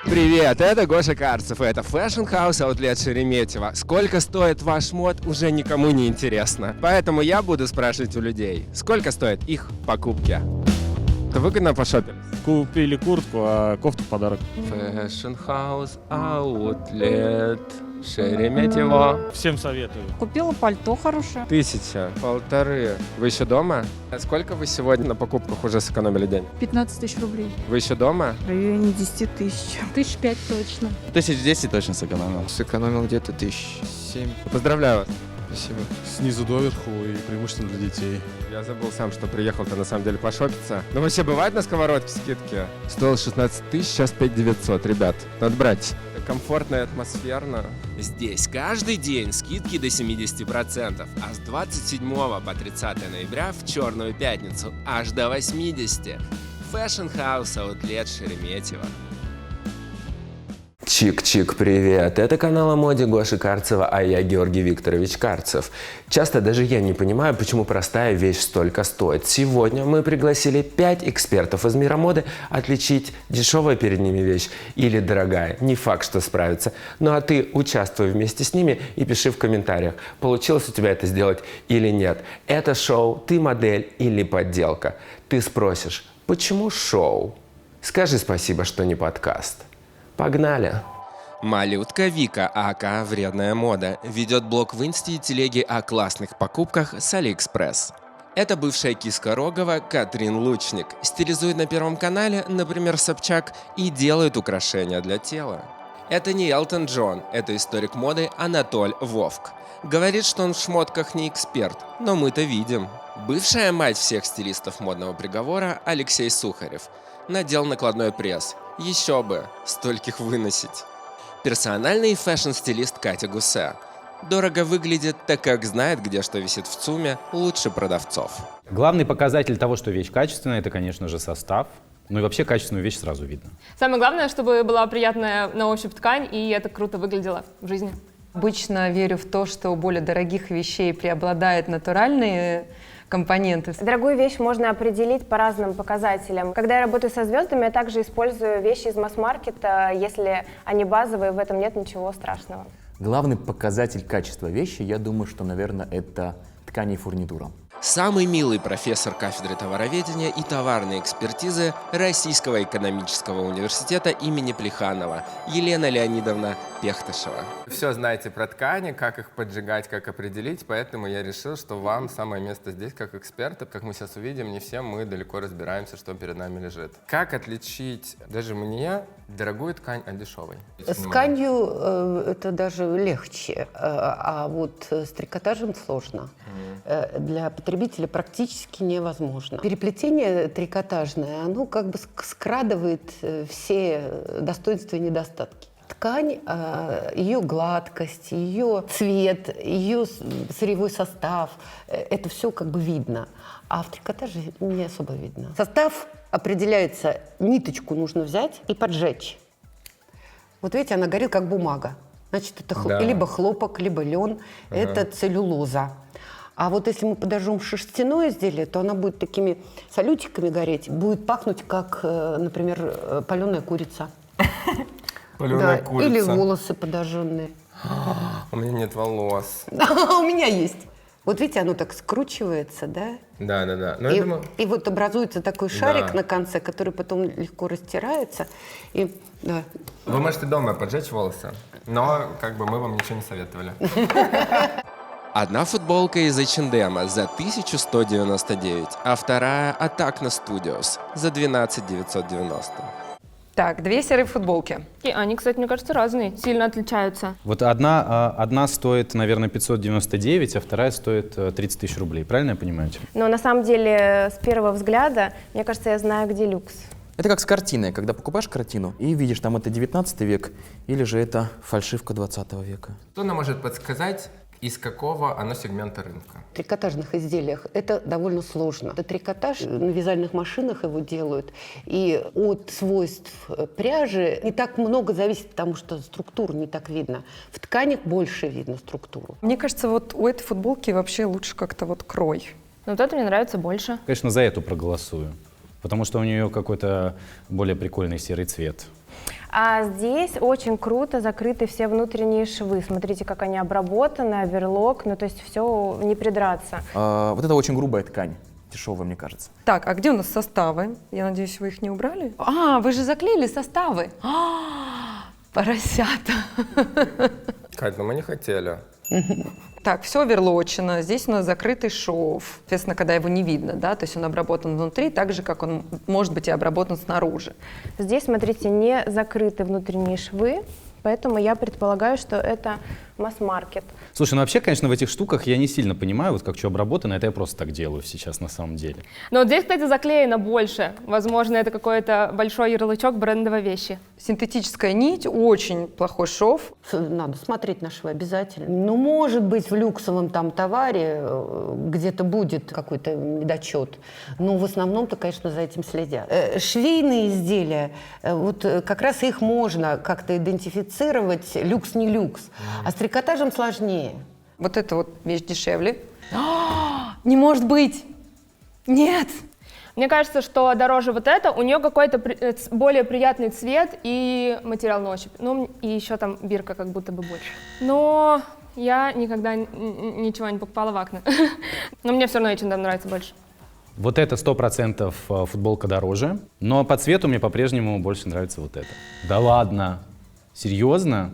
Привет, это Гоша Карцев, и это Fashion House Outlet Шереметьево. Сколько стоит ваш мод, уже никому не интересно. Поэтому я буду спрашивать у людей, сколько стоят их покупки. Это выгодно пошопились? Купили куртку, а кофту в подарок. Fashion House Outlet Шереметьево. Всем советую. Купила пальто хорошее. 1000, 1500. Вы еще дома? Сколько вы сегодня на покупках уже сэкономили денег? 15 тысяч рублей. Вы еще дома? В районе 10 тысяч. 1005 точно. 1010 точно сэкономил. Сэкономил где-то 1007. Поздравляю вас. Спасибо. Снизу доверху и преимущественно для детей. Я забыл сам, что приехал-то на самом деле пошопиться. Ну вообще бывает на сковородке скидки? Стоил 16 тысяч, сейчас 5900, ребят. Надо брать. Комфортно и атмосферно. Здесь каждый день скидки до 70%, а с 27 по 30 ноября в Черную пятницу аж до 80%. Fashion House Outlet Шереметьево. Чик-чик, привет! Это канал о моде Гоши Карцева, а я Георгий Викторович Карцев. Часто даже я не понимаю, почему простая вещь столько стоит. Сегодня мы пригласили 5 экспертов из мира моды отличить дешевая перед ними вещь или дорогая. Не факт, что справится. Ну а ты участвуй вместе с ними и пиши в комментариях, получилось у тебя это сделать или нет. Это шоу «Ты модель или подделка». Ты спросишь, почему шоу? Скажи спасибо, что не подкаст. Погнали! Малютка Вика, АК «Вредная мода», ведет блог в инсте и телеге о классных покупках с Алиэкспресс. Это бывшая киска Рогова Катрин Лучник. Стилизует на Первом канале, например, Собчак, и делает украшения для тела. Это не Элтон Джон, это историк моды Анатоль Вовк. Говорит, что он в шмотках не эксперт, но мы-то видим. Бывшая мать всех стилистов модного приговора Алексей Сухарев. Надел накладной пресс. Еще бы, стольких выносить. Персональный фэшн-стилист Катя Гуссе. Дорого выглядит, так как знает, где что висит в ЦУМе, лучше продавцов. Главный показатель того, что вещь качественная, это, конечно же, состав. Ну и вообще качественную вещь сразу видно. Самое главное, чтобы была приятная на ощупь ткань, и это круто выглядело в жизни. Обычно верю в то, что у более дорогих вещей преобладают натуральные компоненты. Дорогую вещь можно определить по разным показателям. Когда я работаю со звездами, я также использую вещи из масс-маркета. Если они базовые, в этом нет ничего страшного. Главный показатель качества вещи, я думаю, что, наверное, это ткань и фурнитура. Самый милый профессор кафедры товароведения и товарной экспертизы Российского экономического университета имени Плеханова Елена Леонидовна Пехтышева. Все знаете про ткани, как их поджигать, как определить, поэтому я решил, что вам самое место здесь как эксперта. Как мы сейчас увидим, не все мы далеко разбираемся, что перед нами лежит. Как отличить даже мне дорогую ткань от дешевой? С тканью это даже легче, а вот с трикотажем сложно. Для потребителя практически невозможно. Переплетение трикотажное, оно как бы скрадывает все достоинства и недостатки. Ткань, ее гладкость, ее цвет, ее сырьевой состав, это все как бы видно. А в трикотаже не особо видно. Состав определяется, ниточку нужно взять и поджечь. Вот видите, она горит как бумага. Значит, это либо хлопок, либо лен, это целлюлоза. А вот если мы подожжем шерстяное изделие, то она будет такими салютиками гореть, будет пахнуть, как, например, паленая курица. Паленая курица. Или волосы подожженные. У меня нет волос. У меня есть. Вот видите, оно так скручивается, да? Да. И вот образуется такой шарик на конце, который потом легко растирается. И, да. Вы можете дома поджечь волосы, но как бы мы вам ничего не советовали. Одна футболка из H&M за 1199, а вторая от Acne Studios за 12990. Так, 2 серые футболки. И они, кстати, мне кажется, разные, сильно отличаются. Вот одна стоит, наверное, 599, а вторая стоит 30 тысяч рублей. Правильно я понимаю? Но на самом деле, с первого взгляда, мне кажется, я знаю, где люкс. Это как с картиной, когда покупаешь картину и видишь, там это 19 век или же это фальшивка 20 века. Кто нам может подсказать, из какого оно сегмента рынка? В трикотажных изделиях это довольно сложно. Это трикотаж, на вязальных машинах его делают. И от свойств пряжи не так много зависит, потому что структуру не так видно. В тканях больше видно структуру. Мне кажется, вот у этой футболки вообще лучше как-то вот крой. Но вот это мне нравится больше. Конечно, за эту проголосую, потому что у нее какой-то более прикольный серый цвет. А здесь очень круто закрыты все внутренние швы. Смотрите, как они обработаны, оверлок, ну то есть все не придраться. Вот это очень грубая ткань, дешевая, мне кажется. Так, а где у нас составы? Я надеюсь, вы их не убрали? А, вы же заклеили составы. Поросята. Кать, ну мы не хотели. Так, все оверлочено. Здесь у нас закрытый шов. Соответственно, когда его не видно, да, то есть он обработан внутри, так же, как он может быть и обработан снаружи. Здесь, смотрите, не закрыты внутренние швы, поэтому я предполагаю, что это масс-маркет. Слушай, ну вообще, конечно, в этих штуках я не сильно понимаю, вот как что обработано, это я просто так делаю сейчас на самом деле. Но вот здесь, кстати, заклеено больше. Возможно, это какой-то большой ярлычок брендовой вещи. Синтетическая нить, очень плохой шов. Надо смотреть на швы обязательно. Ну, может быть, в люксовом там товаре где-то будет какой-то недочет, но в основном-то, конечно, за этим следят. Швейные изделия, вот как раз их можно как-то идентифицировать, люкс не люкс, а с трикотажем сложнее. Вот эта вот вещь дешевле. Не может быть! Нет! Мне кажется, что дороже вот это, у нее какой-то более приятный цвет и материал на ощупь. Ну, и еще там бирка как будто бы больше. Но я никогда ничего не покупала в Акне. Но мне все равно H&M нравится больше. Вот это 100% футболка дороже, но по цвету мне по-прежнему больше нравится вот это. Да ладно? Серьезно?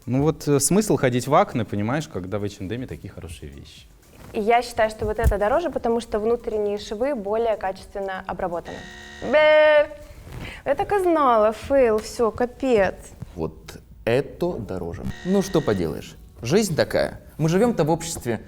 Ну вот смысл ходить в Акне, понимаешь, когда в H&M такие хорошие вещи. И я считаю, что вот это дороже, потому что внутренние швы более качественно обработаны. Бэ! Я так и знала, фейл, все, капец. Вот это дороже. Ну что поделаешь, жизнь такая. Мы живем-то в обществе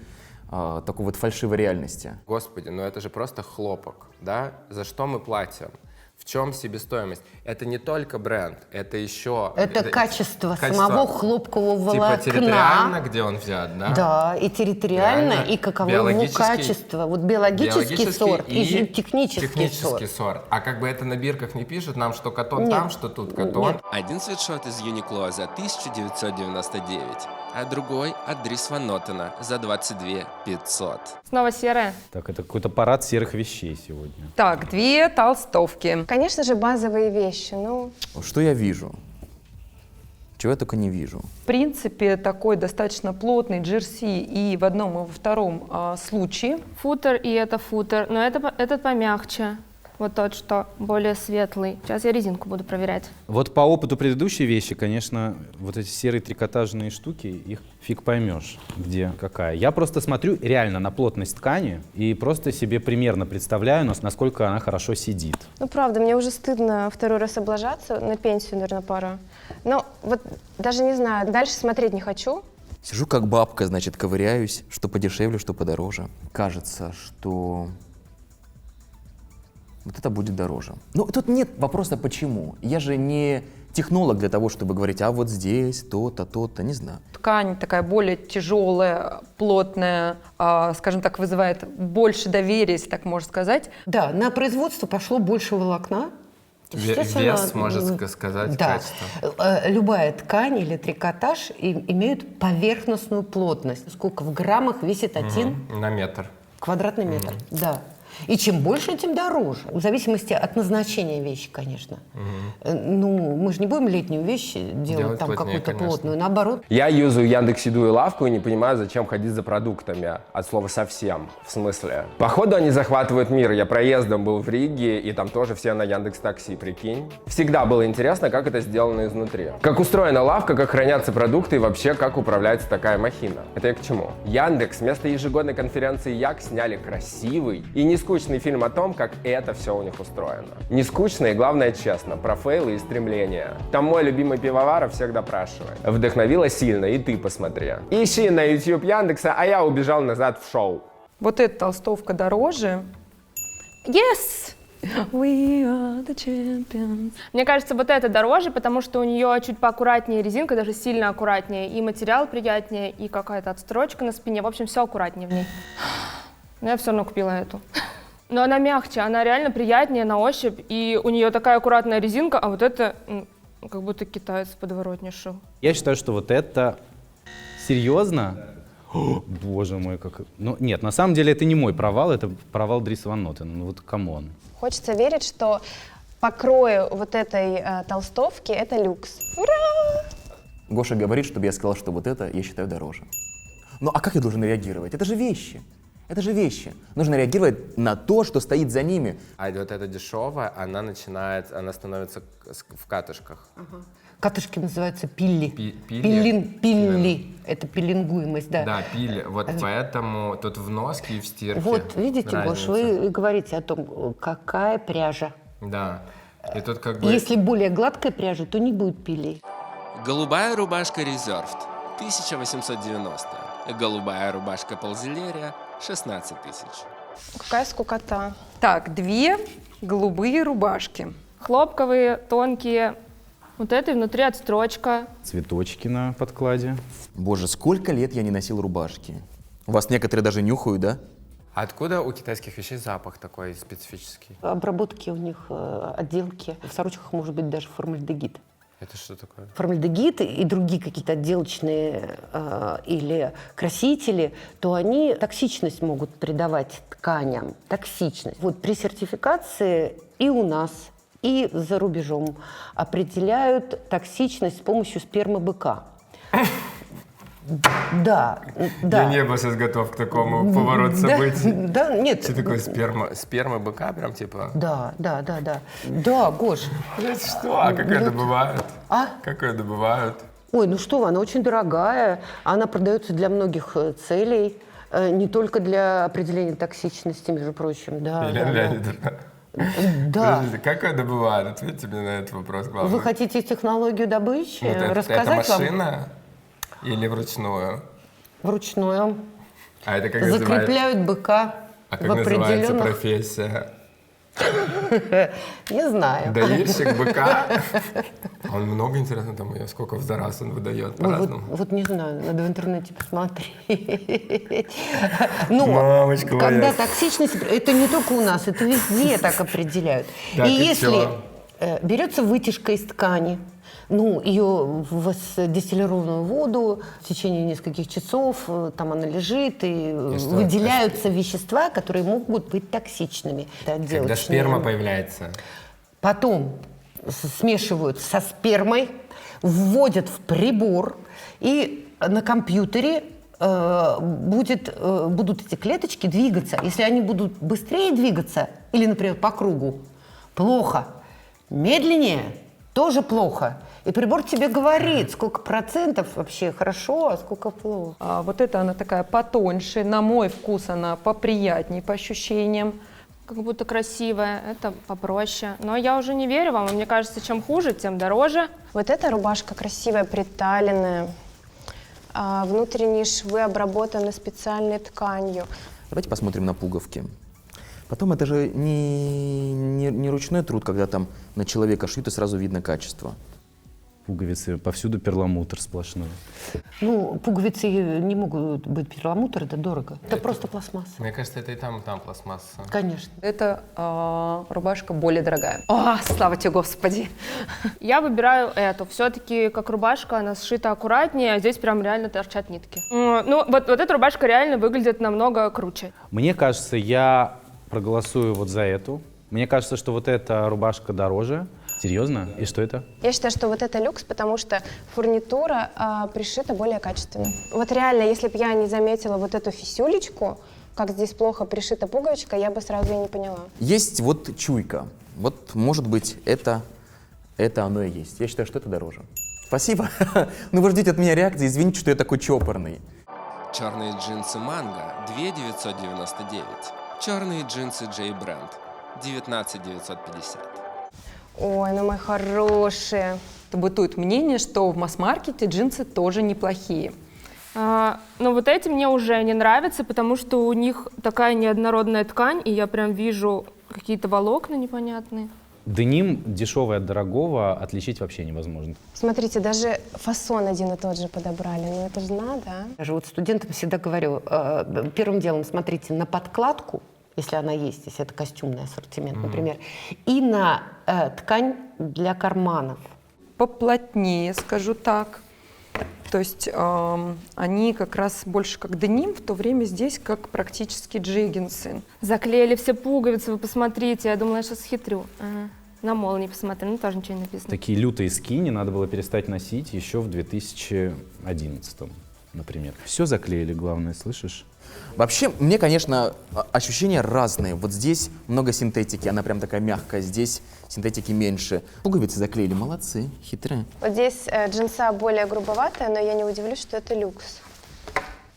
такой вот фальшивой реальности. Господи, ну это же просто хлопок, да? За что мы платим? В чем себестоимость? Это не только бренд, это еще... Это качество самого хлопкового типа волокна. Территориально, где он взят, да? Да, и территориально, Реально и каково его качество. Вот биологический сорт и технический сорт. А как бы это на бирках не пишут, нам что котон там, что тут котон. Нет. Один свитшот из Uniqlo за 1999, а другой от Дрис Ван Нотена за 22 500. Снова серая. Так, это какой-то парад серых вещей сегодня. Так, две толстовки. Конечно же, базовые вещи, ну... Что я вижу? Чего я только не вижу. В принципе, такой достаточно плотный джерси и в одном и во втором случае. Футер и это футер, но этот помягче. Вот тот, что более светлый. Сейчас я резинку буду проверять. Вот по опыту предыдущей вещи, конечно, вот эти серые трикотажные штуки, их фиг поймешь, где какая. Я просто смотрю реально на плотность ткани и просто себе примерно представляю, насколько она хорошо сидит. Ну, правда, мне уже стыдно второй раз облажаться, на пенсию, наверное, пора. Но вот даже не знаю, дальше смотреть не хочу. Сижу как бабка, значит, ковыряюсь, что подешевле, что подороже. Кажется, что вот это будет дороже. Ну, тут нет вопроса почему. Я же не технолог для того, чтобы говорить, а вот здесь то-то, то-то, не знаю. Ткань такая более тяжелая, плотная, скажем так, вызывает больше доверия, если так можно сказать. Да, на производство пошло больше волокна. Вес, можно сказать, да. качество. Любая ткань или трикотаж имеют поверхностную плотность. Сколько в граммах весит один на метр. Квадратный метр, да. И чем больше, тем дороже. В зависимости от назначения вещи, конечно. Ну, мы же не будем летнюю вещь делать там какую-то плотную, наоборот. Я юзаю Яндекс.Еду и Лавку и не понимаю, зачем ходить за продуктами. От слова совсем. В смысле? Походу они захватывают мир. Я проездом был в Риге, и там тоже все на Яндекс.Такси, прикинь. Всегда было интересно, как это сделано изнутри. Как устроена лавка, как хранятся продукты и вообще, как управляется такая махина. Это я к чему? Яндекс вместо ежегодной конференции Як сняли красивый и не скучный фильм о том, как это все у них устроено. Не скучно и, главное, честно, про фейлы и стремления. Там мой любимый пивоваров всех допрашивает. Вдохновило сильно, и ты посмотри. Ищи на YouTube Яндекса, а я убежал назад в шоу. Вот эта толстовка дороже. Yes! We are the champions. Мне кажется, вот это дороже, потому что у нее чуть поаккуратнее резинка, даже сильно аккуратнее, и материал приятнее, и какая-то отстрочка на спине. В общем, все аккуратнее в ней. Но я все равно купила эту. Но она мягче, она реально приятнее на ощупь, и у нее такая аккуратная резинка, а вот это как будто китаец в подворотне шил. Я считаю, что вот это серьезно. О, боже мой, как... Ну, нет, на самом деле это не мой провал, это провал Дрис Ван Нотена. Ну вот камон. Хочется верить, что по крою вот этой толстовки это люкс. Ура! Гоша говорит, чтобы я сказал, что вот это я считаю дороже. Ну а как я должен реагировать? Это же вещи. Это же вещи. Нужно реагировать на то, что стоит за ними. А вот эта дешевая, она становится в катышках. Катышки называются пилли. Пилли? Пилли. Это пилингуемость, да. Да, пилли. Вот поэтому тут в носке и в стирке Вот, видите, Гош, разница. вы говорите о том, какая пряжа. Да. И тут как бы... Если более гладкая пряжа, то не будет пилей. Голубая рубашка Reserved 1890. Голубая рубашка Ползелерия 16 тысяч. Какая скукота. Так, 2 голубые рубашки. Хлопковые, тонкие. Вот это и внутри отстрочка. Цветочки на подкладе. Боже, сколько лет я не носил рубашки. У вас некоторые даже нюхают, да? Откуда у китайских вещей запах такой специфический? Обработки у них, отделки. В сорочках может быть даже формальдегид. Это что такое? Формальдегид и другие какие-то отделочные или красители, то они токсичность могут придавать тканям. Токсичность. Вот при сертификации и у нас, и за рубежом определяют токсичность с помощью спермы быка. Да, да. Я не был сейчас готов к такому повороту событий. Да, нет. Что такое сперма? Сперма быка прям типа? Да. Да, Гош. Это что? А как это бывает? А? Как это бывает? Ой, ну что вы, она очень дорогая. Она продается для многих целей. Не только для определения токсичности, между прочим. Да, Елена Леонидовна. Да. Подождите, как это бывает? Ответьте мне на этот вопрос, главное. Вы хотите технологию добычи? Вот это Рассказать вам? машина или вручную? Вручную. А это как Закрепляют быка А как в называется определенных... профессия? Не знаю. Доильщик быка? Он много, интересно, там, сколько за раз он выдает по-разному. Вот не знаю, надо в интернете посмотреть. Ну, Мамочка когда моя. токсичность, это не только у нас, это везде так определяют. Так, И и если чё? берется вытяжка из ткани, ну, ее в дистиллированную воду в течение нескольких часов, там она лежит, и что? выделяются вещества, которые могут быть токсичными. Это Когда отделочные. сперма появляется. Потом смешивают со спермой, вводят в прибор, и на компьютере будут эти клеточки двигаться. Если они будут быстрее двигаться, или, например, по кругу, плохо. Медленнее тоже плохо. И прибор тебе говорит, сколько процентов вообще хорошо, а сколько плохо. А вот эта она такая потоньше, на мой вкус она поприятнее по ощущениям. Как будто красивая, это попроще. Но я уже не верю вам, и мне кажется, чем хуже, тем дороже. Вот эта рубашка красивая, приталенная. Внутренние швы обработаны специальной тканью. Давайте посмотрим на пуговки. Потом это же не ручной труд, когда там на человека шьют, и сразу видно качество. Пуговицы, повсюду перламутр сплошной. Ну, пуговицы не могут быть перламутр, это дорого. Это просто пластмасса. Мне кажется, это и там пластмасса. Конечно. Эта рубашка более дорогая. О, слава тебе, Господи! Я выбираю эту. Все-таки как рубашка, она сшита аккуратнее, а здесь прям реально торчат нитки. Ну, вот эта рубашка реально выглядит намного круче. Мне кажется, я проголосую вот за эту. Мне кажется, что вот эта рубашка дороже. Серьезно? И что это? Я считаю, что вот это люкс, потому что фурнитура пришита более качественно. Вот реально, если бы я не заметила вот эту фисюлечку, как здесь плохо пришита пуговичка, я бы сразу и не поняла. Есть вот чуйка. Вот, может быть, это оно и есть. Я считаю, что это дороже. Спасибо. Ну вы ждите от меня реакции. Извините, что я такой чопорный. Черные джинсы Манго 2999. Черные джинсы J Brand 19950. Ой, ну мои хорошие. Бытует мнение, что в масс-маркете джинсы тоже неплохие. Но вот эти мне уже не нравятся, потому что у них такая неоднородная ткань, и я прям вижу какие-то волокна непонятные. Деним дешевый от дорогого отличить вообще невозможно. Смотрите, даже фасон один и тот же подобрали. Ну это же надо, а? Даже вот студентам всегда говорю, первым делом смотрите на подкладку, если она есть, если это костюмный ассортимент, например, и на ткань для карманов. Поплотнее, скажу так. То есть они как раз больше как деним, в то время здесь как практически джеггинсы. Заклеили все пуговицы, вы посмотрите. Я думала, я сейчас хитрю. Ага. На молнии посмотри, ну тоже ничего не написано. Такие лютые скини надо было перестать носить еще в 2011, например. Все заклеили, главное, слышишь? Вообще, мне, конечно, ощущения разные. Вот здесь много синтетики, она прям такая мягкая, здесь синтетики меньше. Пуговицы заклеили, молодцы, хитрые. Вот здесь джинса более грубоватая, но я не удивлюсь, что это люкс.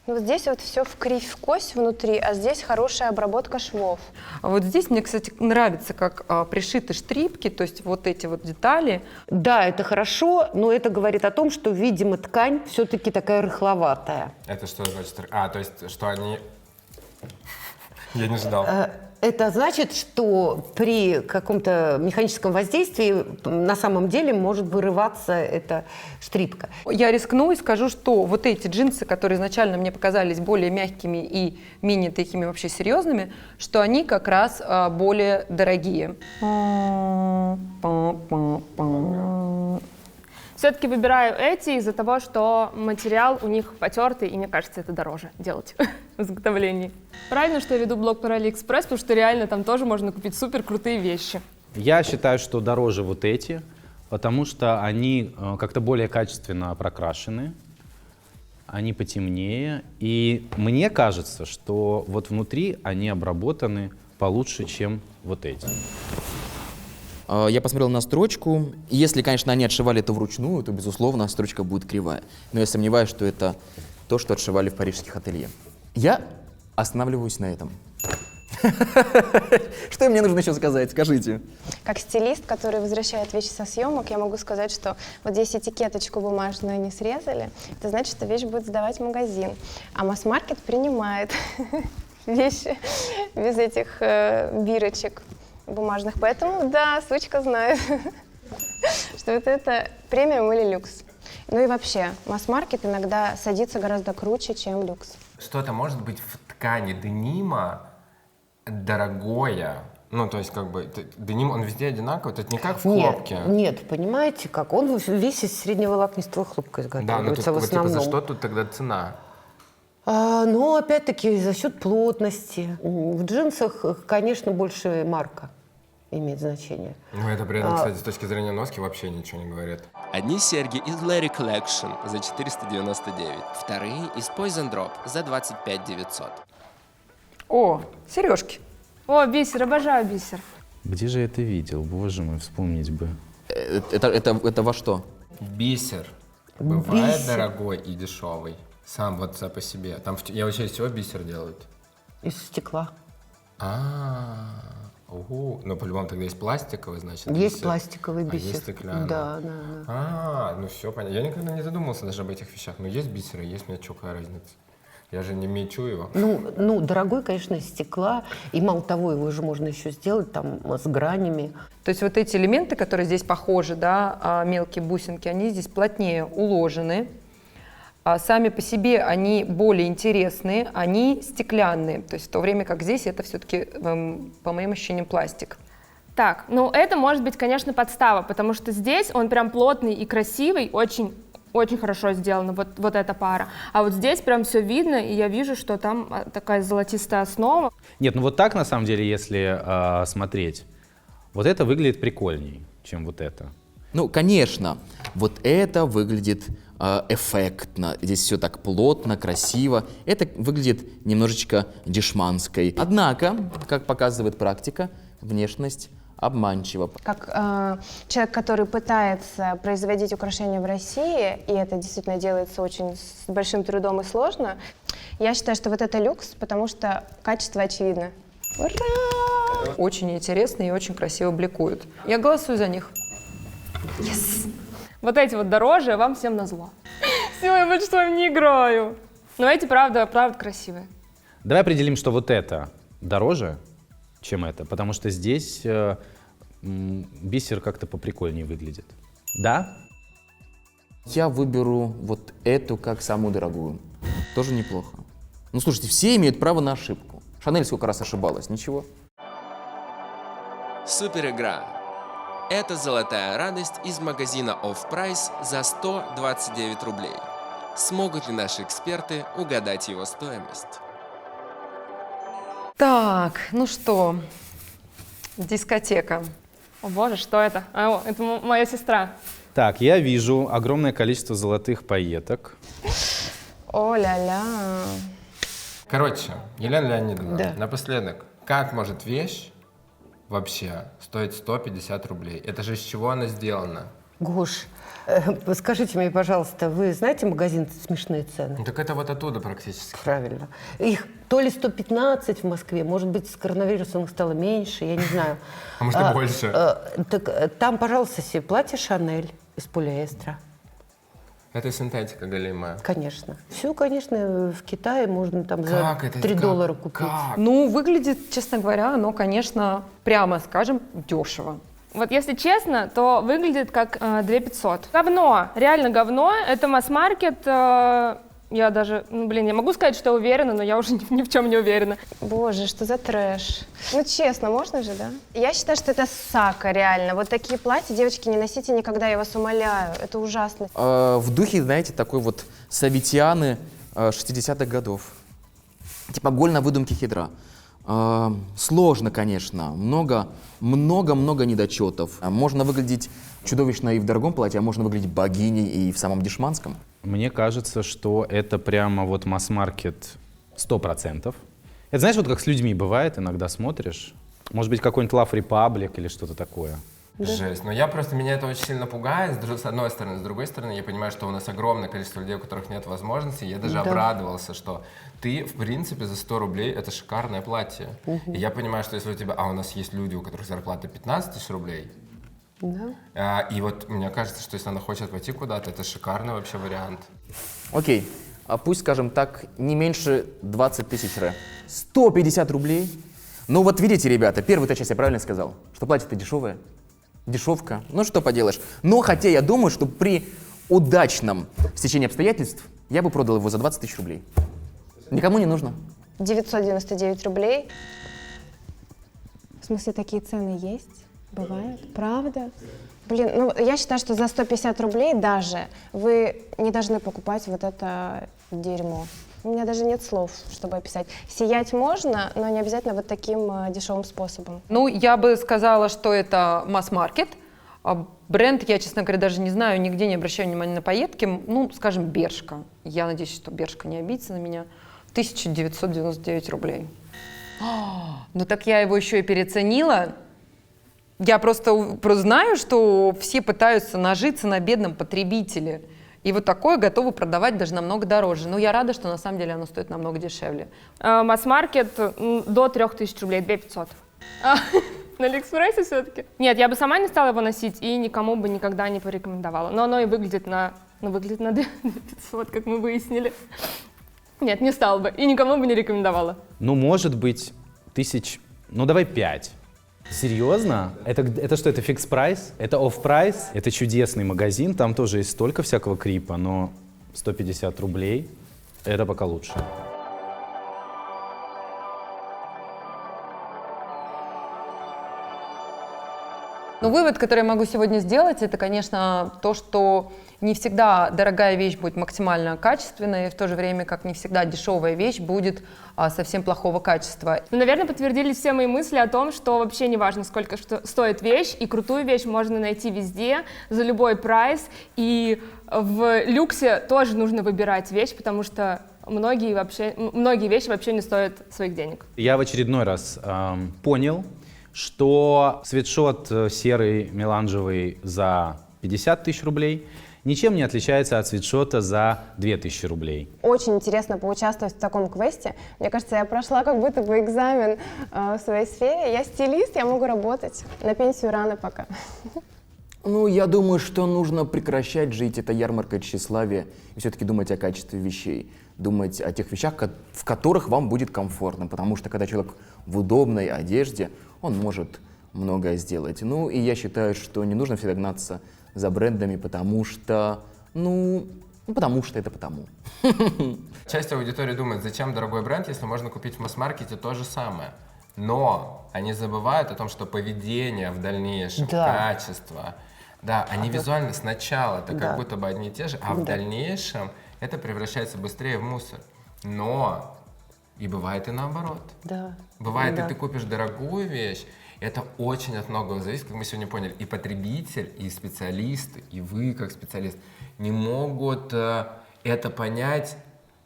Ну, вот здесь вот все в кривь, в кость внутри, а здесь хорошая обработка швов. А вот здесь мне, кстати, нравится, как пришиты штрипки, то есть вот эти вот детали. Да, это хорошо, но это говорит о том, что, видимо, ткань все-таки такая рыхловатая. Это что значит? А, то есть, что они... Я не ждал. Это значит, что при каком-то механическом воздействии на самом деле может вырываться эта штрипка. Я рискну и скажу, что вот эти джинсы, которые изначально мне показались более мягкими и менее такими вообще серьезными, что они как раз более дорогие. Все-таки выбираю эти из-за того, что материал у них потертый, и мне кажется, это дороже делать в изготовлении. Правильно, что я веду блог про Алиэкспресс, потому что реально там тоже можно купить супер крутые вещи. Я считаю, что дороже вот эти, потому что они как-то более качественно прокрашены, они потемнее, и мне кажется, что вот внутри они обработаны получше, чем вот эти. Я посмотрел на строчку, и если, конечно, они отшивали это вручную, то, безусловно, строчка будет кривая. Но я сомневаюсь, что это то, что отшивали в парижских ателье. Я останавливаюсь на этом. Что мне нужно еще сказать? Скажите. Как стилист, который возвращает вещи со съемок, я могу сказать, что вот здесь этикеточку бумажную не срезали. Это значит, что вещь будет сдавать в магазин. А масс-маркет принимает вещи без этих бирочек бумажных. Поэтому, да, сучка знает, что вот это премиум или люкс. Ну и вообще, масс-маркет иногда садится гораздо круче, чем люкс. Что-то может быть в ткани денима дорогое. Ну, то есть, как бы, деним, он везде одинаковый, это не как в хлопке. Нет, понимаете, как? Он весь из средневолокнистого хлопка изготавливается, да, но в основном. Вот, типа, за что тут тогда цена? Ну, опять-таки, за счет плотности. В джинсах, конечно, больше марка имеет значение. Ну, это при этом, кстати, с точки зрения носки вообще ничего не говорит. Одни серьги из Larry Collection за 499, вторые из Poison Drop за 25 900. О, сережки. О, бисер, обожаю бисер. Где же я это видел? Боже мой, вспомнить бы. Это во что? Бисер. Бывает дорогой и дешевый. Сам вот по себе. Там, я вообще из чего бисер делают? Из стекла. Ну, по-любому тогда есть пластиковый, значит, есть бисер. пластиковый бисер. Есть стеклянный. Да. Ну все понятно. Я никогда не задумывался даже об этих вещах. Но есть бисер, есть, мне что, какая разница? Я же не мечу его. Ну, дорогой, конечно, из стекла. И мало того, его же можно еще сделать там с гранями. То есть вот эти элементы, которые здесь похожи, да, мелкие бусинки, они здесь плотнее уложены. А сами по себе они более интересные, они стеклянные. То есть в то время как здесь это все-таки, по моим ощущениям, пластик. Так, ну это может быть, конечно, подстава, потому что здесь он прям плотный и красивый, очень, очень хорошо сделана вот эта пара. А вот здесь прям все видно, и я вижу, что там такая золотистая основа. Нет, ну вот так, на самом деле, если смотреть, вот это выглядит прикольней, чем вот это. Ну, конечно, вот это выглядит эффектно. Здесь все так плотно, красиво. Это выглядит немножечко дешманской. Однако, как показывает практика, внешность обманчива. Как человек, который пытается производить украшения в России, и это действительно делается очень с большим трудом и сложно, я считаю, что вот это люкс, потому что качество очевидно. Ура! Очень интересно и очень красиво бликуют. Я голосую за них. Yes. Вот эти вот дороже, вам всем назло. Все, я больше с вами не играю. Но эти, правда красивые. Давай определим, что вот это дороже, чем это, потому что здесь бисер как-то поприкольнее выглядит. Да? Я выберу вот эту как самую дорогую. Тоже неплохо. Ну, слушайте, все имеют право на ошибку. Шанель сколько раз ошибалась, ничего. Супер игра. Это золотая радость из магазина Off Price за 129 рублей. Смогут ли наши эксперты угадать его стоимость? Так, ну что, дискотека. О боже, что это? Это моя сестра. Так, я вижу огромное количество золотых пайеток. О-ля-ля. Короче, Елена Леонидовна, Да. напоследок, как может вещь вообще стоить 150 рублей? Это же из чего она сделана? Гош, скажите мне, пожалуйста, вы знаете магазин «Смешные цены»? Ну, так это вот оттуда практически. Правильно. Их то ли 115 в Москве, может быть, с коронавирусом их стало меньше, я не знаю. А может и больше. Так там, пожалуйста, себе платье «Шанель» из полиэстера. Это синтетика голимая. Конечно. Все, конечно, в Китае можно там за Как это? 3 Как? доллара купить. Как? Ну, выглядит, честно говоря, оно, конечно, прямо скажем, дешево. Вот если честно, то выглядит как 2500. Говно, реально говно. Это масс-маркет. Я даже, я могу сказать, что я уверена, но я уже ни в чем не уверена. Боже, что за трэш. Ну, честно, можно же, да? Я считаю, что это сака, реально. Вот такие платья, девочки, не носите никогда, я вас умоляю. Это ужасно. В духе, знаете, такой вот советианы 60-х годов. Типа голь на выдумке хитра. Сложно, конечно. Много недочетов. Можно выглядеть чудовищно и в дорогом платье, а можно выглядеть богиней и в самом дешманском. Мне кажется, что это прямо вот масс-маркет 100%. Это знаешь, вот как с людьми бывает, иногда смотришь. Может быть, какой-нибудь Love Republic или что-то такое. Жесть. Но меня это очень сильно пугает, с одной стороны. С другой стороны, я понимаю, что у нас огромное количество людей, у которых нет возможности. Я даже обрадовался, что ты, в принципе, за 100 рублей это шикарное платье. И я понимаю, что если у тебя... А у нас есть люди, у которых зарплата 15 тысяч рублей. Да. И вот мне кажется, что если она хочет пойти куда-то, это шикарный вообще вариант. Окей, а пусть, скажем так, не меньше 20 тысяч ре. 150 рублей? Ну вот видите, ребята, первую-то часть я правильно сказал, что платье-то дешевое. Дешевка. Ну что поделаешь. Но хотя я думаю, что при удачном стечении обстоятельств я бы продал его за 20 тысяч рублей. Никому не нужно. 999 рублей. В смысле, такие цены есть? Бывает? Правда? Блин, ну я считаю, что за 150 рублей даже вы не должны покупать вот это дерьмо. У меня даже нет слов, чтобы описать. Сиять можно, но не обязательно вот таким дешевым способом. Ну, я бы сказала, что это масс-маркет. Бренд, я, честно говоря, даже не знаю, нигде не обращаю внимания на пайетки. Ну, скажем, Бершка. Я надеюсь, что Бершка не обидится на меня. 1999 рублей. Ну так я его еще и переоценила. Я просто знаю, что все пытаются нажиться на бедном потребителе. И вот такое готовы продавать даже намного дороже. Но я рада, что на самом деле оно стоит намного дешевле. Масс-маркет до 3000 рублей, 2500. На Алиэкспрессе все-таки? Нет, я бы сама не стала его носить и никому бы никогда не порекомендовала. Но оно и выглядит на 2500, как мы выяснили. Нет, не стала бы и никому бы не рекомендовала. Ну, может быть, давай 5. Серьезно? Это что, это фикс-прайс? Это офф-прайс? Это чудесный магазин, там тоже есть столько всякого крипа, но 150 рублей — это пока лучше. Но вывод, который я могу сегодня сделать, это, конечно, то, что не всегда дорогая вещь будет максимально качественной, и в то же время, как не всегда дешевая вещь будет совсем плохого качества. Ну, наверное, подтвердились все мои мысли о том, что вообще не важно, сколько стоит вещь, и крутую вещь можно найти везде, за любой прайс, и в люксе тоже нужно выбирать вещь, потому что многие вещи вообще не стоят своих денег. Я в очередной раз понял, что свитшот серый меланжевый за 50 тысяч рублей ничем не отличается от свитшота за 2000 рублей. Очень интересно поучаствовать в таком квесте. Мне кажется, я прошла как будто бы экзамен в своей сфере. Я стилист, я могу работать. На пенсию рано пока. Ну, я думаю, что нужно прекращать жить этой ярмаркой тщеславия и все-таки думать о качестве вещей. Думать о тех вещах, в которых вам будет комфортно. Потому что когда человек в удобной одежде, он может многое сделать. Ну, и я считаю, что не нужно всегда гнаться за брендами, потому что это потому. Часть аудитории думает, зачем дорогой бренд, если можно купить в масс-маркете то же самое. Но они забывают о том, что поведение в дальнейшем, качество, они визуально сначала-то как будто бы одни и те же, а в дальнейшем это превращается быстрее в мусор. Но и бывает и наоборот. Да. Бывает, и ты купишь дорогую вещь, Это очень от многого зависит, как мы сегодня поняли. И потребитель, и специалисты, и вы как специалист не могут это понять.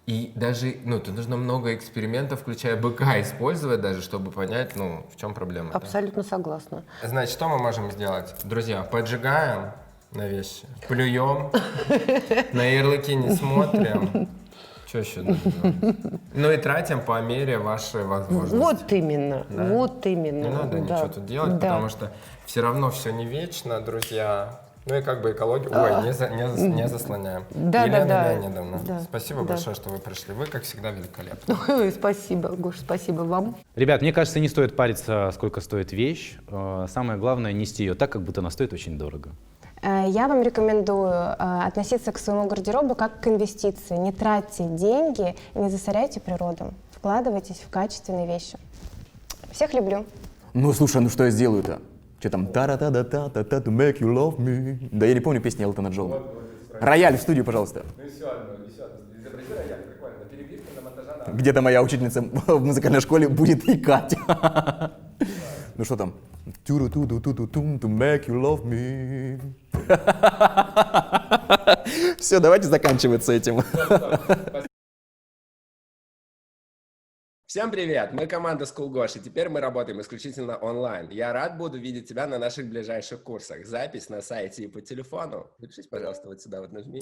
И даже, ну, тут нужно много экспериментов, включая быка, использовать даже, чтобы понять, ну, в чем проблема. Абсолютно согласна. Значит, что мы можем сделать? Друзья, поджигаем на вещи, плюем, на ярлыки не смотрим. Что еще нужно делать? Ну и тратим по мере вашей возможности. Вот именно, Да? вот именно. Не надо ничего тут делать, потому что все равно все не вечно, друзья. Ну и как бы экологию, не заслоняем. Да, Елена да, да. Леонидовна, Да, спасибо да. большое, что вы пришли. Вы, как всегда, великолепны. Ой, спасибо, Гош, спасибо вам. Ребят, мне кажется, не стоит париться, сколько стоит вещь. Самое главное — нести ее так, как будто она стоит очень дорого. Я вам рекомендую относиться к своему гардеробу как к инвестиции. Не тратьте деньги, не засоряйте природу. Вкладывайтесь в качественные вещи. Всех люблю. Ну, слушай, ну что я сделаю-то? Что там? Та-ра-та-да-та-та-та to make you love me. Да я не помню песни Элтона Джона. Рояль в студию, пожалуйста. Где-то моя учительница в музыкальной школе будет икать. Ну что там? To make you love me. Все, давайте заканчивать с этим. Всем привет! Мы команда School Gosh, и теперь мы работаем исключительно онлайн. Я рад буду видеть тебя на наших ближайших курсах. Запись на сайте и по телефону. Запишись, пожалуйста, вот сюда вот нажми.